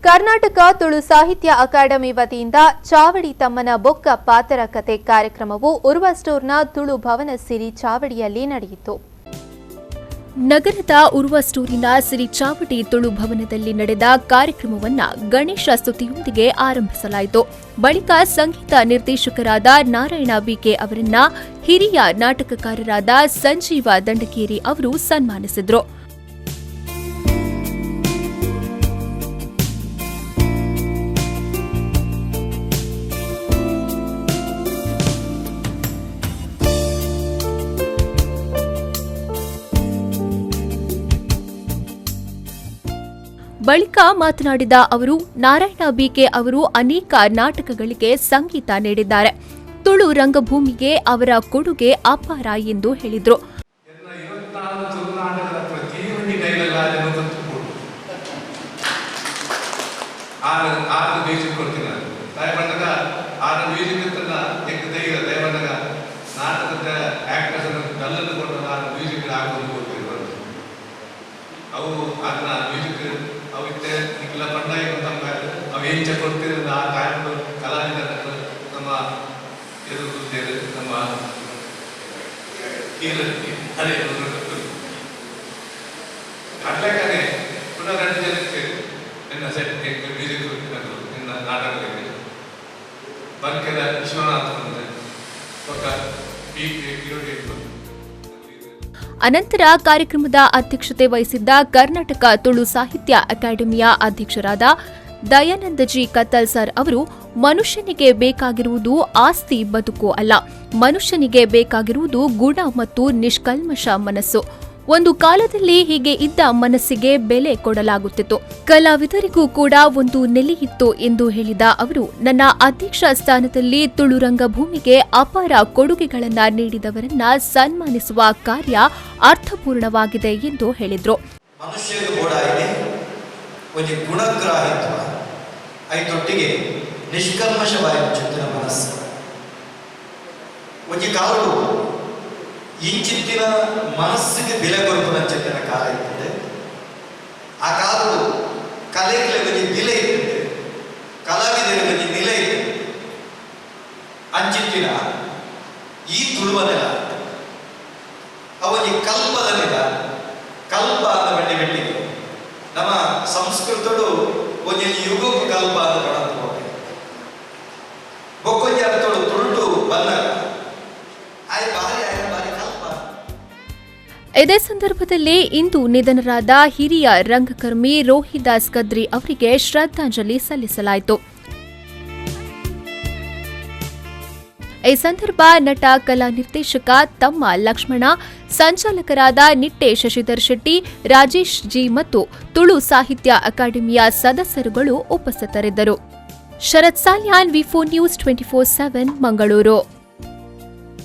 ಕರ್ನಾಟಕ ತುಳು ಸಾಹಿತ್ಯ ಅಕಾಡೆಮಿ ವತಿಯಿಂದ ಚಾವಡಿ ತಮ್ಮನ ಬೊಕ್ಕ ಪಾತರ ಕತೆ ಕಾರ್ಯಕ್ರಮವು ಉರ್ವ ಸ್ಟೋರ್ನ ತುಳು ಭವನ ಸಿರಿ ಚಾವಡಿಯಲ್ಲಿ ನಡೆಯಿತು. ನಗರದ ಉರ್ವ ಸ್ಟೋರಿನ ಸಿರಿ ಚಾವಡಿ ತುಳು ಭವನದಲ್ಲಿ ನಡೆದ ಕಾರ್ಯಕ್ರಮವನ್ನು ಗಣೇಶ ಸ್ತುತಿಯೊಂದಿಗೆ ಆರಂಭಿಸಲಾಯಿತು. ಬಳಿಕ ಸಂಗೀತ ನಿರ್ದೇಶಕರಾದ ನಾರಾಯಣ ಬಿಕೆ ಅವರನ್ನ ಹಿರಿಯ ನಾಟಕಕಾರರಾದ ಸಂಜೀವ ದಂಡಕೇರಿ ಅವರು ಸನ್ಮಾನಿಸಿದರು. ಬಳಿಕ ಮಾತನಾಡಿದ ಅವರು, ನಾರಾಯಣ ಬಿಕೆ ಅವರು ಅನೇಕ ನಾಟಕಗಳಿಗೆ ಸಂಗೀತ ನೀಡಿದ್ದಾರೆ. ತುಳು ರಂಗಭೂಮಿಗೆ ಅವರ ಕೊಡುಗೆ ಅಪಾರ ಎಂದು ಹೇಳಿದರು. ಕೊಡ್ತಿರೋದು ಆ ಕಾರ್ಯಕ್ರಮ ಕಲಾವಿದರು ನಮ್ಮ ಎದುರು ನಮ್ಮ ಅದೇ ಅಟ್ಲಾಗೆ ಪುನಃ 2 ಜನಕ್ಕೆ ನಿನ್ನ ಸೆಟ್ ಮ್ಯೂಸಿಕ್ ನಿನ್ನ ನಾಟಕದಲ್ಲಿ ಬಂಕೆದ ವಿಶ್ವನಾಥ್ ಅನಂತರ ಕಾರ್ಯಕ್ರಮದ ಅಧ್ಯಕ್ಷತೆ ವಹಿಸಿದ್ದ ಕರ್ನಾಟಕ ತುಳು ಸಾಹಿತ್ಯ ಅಕಾಡೆಮಿಯ ಅಧ್ಯಕ್ಷರಾದ ದಯಾನಂದಜಿ ಕತ್ತಲ್ ಸರ್ ಅವರು, ಮನುಷ್ಯನಿಗೆ ಬೇಕಾಗಿರುವುದು ಆಸ್ತಿ ಬದುಕು ಅಲ್ಲ, ಮನುಷ್ಯನಿಗೆ ಬೇಕಾಗಿರುವುದು ಗುಣ ಮತ್ತು ನಿಷ್ಕಲ್ಮಶ ಮನಸ್ಸು. ಒಂದು ಕಾಲದಲ್ಲಿ ಹೀಗೆ ಇದ್ದ ಮನಸ್ಸಿಗೆ ಬೆಲೆ ಕೊಡಲಾಗುತ್ತಿತ್ತು. ಕಲಾವಿದರಿಗೂ ಕೂಡ ಒಂದು ನೆಲೆಯಿತ್ತು ಎಂದು ಹೇಳಿದ ಅವರು, ನನ್ನ ಅಧ್ಯಕ್ಷ ಸ್ಥಾನದಲ್ಲಿ ತುಳು ರಂಗಭೂಮಿಗೆ ಅಪಾರ ಕೊಡುಗೆಗಳನ್ನ ನೀಡಿದವರನ್ನ ಸನ್ಮಾನಿಸುವ ಕಾರ್ಯ ಅರ್ಥಪೂರ್ಣವಾಗಿದೆ ಎಂದು ಹೇಳಿದರು. ಒಂದು ಗುಣಗ್ರಾಹಿತ್ವ ಐತೊಟ್ಟಿಗೆ ನಿಷ್ಕಲ್ಮಶವಾದ ಚಿತ್ತಿನ ಮನಸ್ಸು ಒಂದು ಕಾಲು ಇಂಚಿತ್ತಿನ ಮನಸ್ಸಿಗೆ ಬೆಲೆ ಕೊರಪುನ ಚಿತ್ತಿನ ಕಾಲ ಇರ್ತದೆ. ಆ ಕಾಲವು ಕಲೆಗೆ ಒಂದು ಬೆಲೆ ಇರ್ತದೆ, ಕಲಾವಿದರಿಗೆ ಒಂದು ನೆಲೆ ಇರ್ತದೆ. ಅಂಚಿತ್ತಿನ ಈ ತುಳುವ ನೆಲ ಅವನಿಗೆ ಕಲ್ಪದ ನೆಲ, ಕಲ್ಪ ಅಂತ ಬೆಟ್ಟಿ ಬೆಟ್ಟಿಗೆ ನಮ್ಮ ಸಂಸ್ಕೃತಡು ಒಂದು ಯುಗ ಕಲ್ಪ ಅಂತ ಬಡಂತ ಬೊಕ್ಕೊಂಜಿ ಅರ್ಥಗಳು ತುಳುಟು ಬಂದಾಗ ಆಯ್ ಬಾರಿ ಕಲ್ಪ. ಇದೇ ಸಂದರ್ಭದಲ್ಲಿ ಇಂದು ನಿಧನರಾದ ಹಿರಿಯ ರಂಗಕರ್ಮಿ ರೋಹಿದಾಸ್ ಕದ್ರಿ ಅವರಿಗೆ ಶ್ರದ್ಧಾಂಜಲಿ ಸಲ್ಲಿಸಲಾಯಿತು. ಈ ಸಂದರ್ಭ ನಟ ಕಲಾ ನಿರ್ದೇಶಕ ತಮ್ಮ ಲಕ್ಷ್ಮಣ, ಸಂಚಾಲಕರಾದ ನಿಟ್ಟೆ ಶಶಿಧರ್ ಶೆಟ್ಟಿ, ರಾಜೇಶ್ ಜಿ ಮತ್ತು ತುಳು ಸಾಹಿತ್ಯ ಅಕಾಡೆಮಿಯ ಸದಸ್ಯರುಗಳು ಉಪಸ್ಥಿತರಿದ್ದರು. ಶರತ್ ಸಾಲ್ಯಾನ್, ವಿ4 ನ್ಯೂಸ್ 24/7 ಮಂಗಳೂರು.